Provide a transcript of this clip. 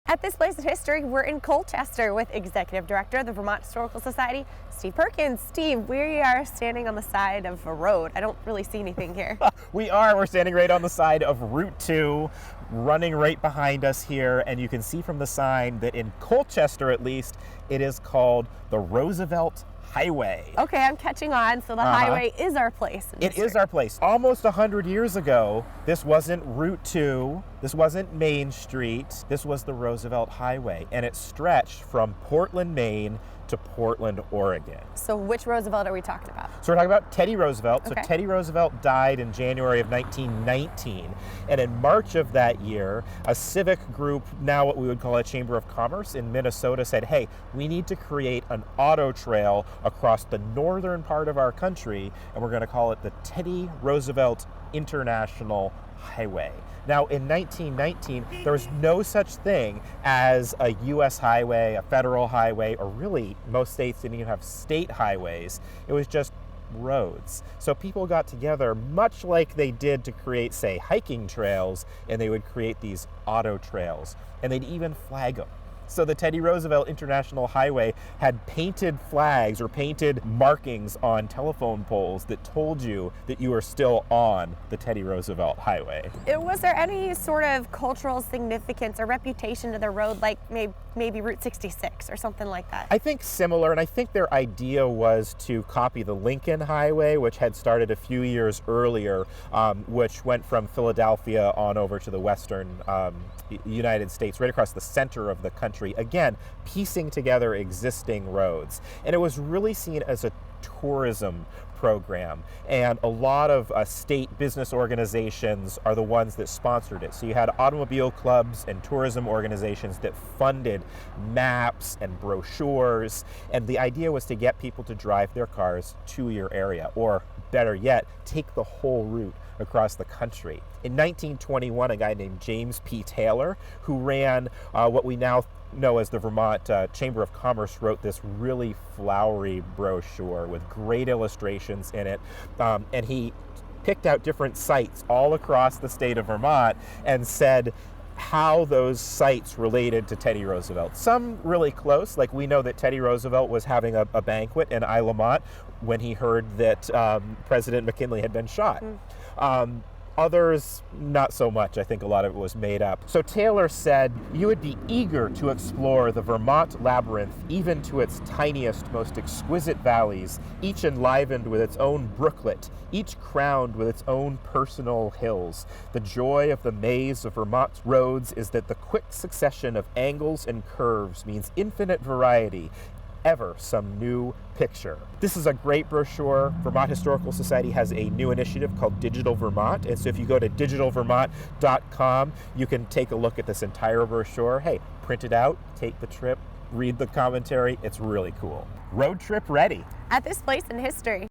At this place in history, we're in Colchester with Executive Director of the Vermont Historical Society, Steve Perkins. Steve, we are standing on the side of a road. I don't really see anything here. We're standing right on the side of Route 2, running right behind us here, and you can see from the sign that in Colchester at least, it is called the Roosevelt Highway. Okay, I'm catching on. So the highway is our place in history. It is our place. Almost 100 years ago, this wasn't Route 2, this wasn't Main Street, this was the Roosevelt Highway, and it stretched from Portland, Maine to Portland, Oregon. So which Roosevelt are we talking about? So we're talking about Teddy Roosevelt. Okay. So Teddy Roosevelt died in January of 1919. And in March of that year, a civic group, now what we would call a Chamber of Commerce in Minnesota, said, hey, we need to create an auto trail across the northern part of our country, and we're going to call it the Teddy Roosevelt International Highway. Now, in 1919, there was no such thing as a U.S. highway, a federal highway, or really most states didn't even have state highways. It was just roads. So people got together much like they did to create, say, hiking trails, and they would create these auto trails, and they'd even flag them. So the Teddy Roosevelt International Highway had painted flags or painted markings on telephone poles that told you that you were still on the Teddy Roosevelt Highway. Was there any sort of cultural significance or reputation to the road, like maybe Route 66 or something like that? I think similar, and I think their idea was to copy the Lincoln Highway, which had started a few years earlier, which went from Philadelphia on over to the western United States, right across the center of the country, again, piecing together existing roads. And it was really seen as a tourism program, and a lot of state business organizations are the ones that sponsored it. So you had automobile clubs and tourism organizations that funded maps and brochures, and the idea was to get people to drive their cars to your area, or better yet, take the whole route across the country. In 1921, a guy named James P. Taylor, who ran what we now know as the Vermont Chamber of Commerce, wrote this really flowery brochure with great illustrations in it, and he picked out different sites all across the state of Vermont and said how those sites related to Teddy Roosevelt. Some really close, like we know that Teddy Roosevelt was having a banquet in Isle of Mont when he heard that President McKinley had been shot. Others, not so much. I think a lot of it was made up. So Taylor said, you would be eager to explore the Vermont labyrinth, even to its tiniest, most exquisite valleys, each enlivened with its own brooklet, each crowned with its own personal hills. The joy of the maze of Vermont's roads is that the quick succession of angles and curves means infinite variety, ever some new picture. This is a great brochure. Vermont Historical Society has a new initiative called Digital Vermont, and so if you go to digitalvermont.com, you can take a look at this entire brochure. Hey, print it out, take the trip, read the commentary. It's really cool. Road trip ready. At this place in history.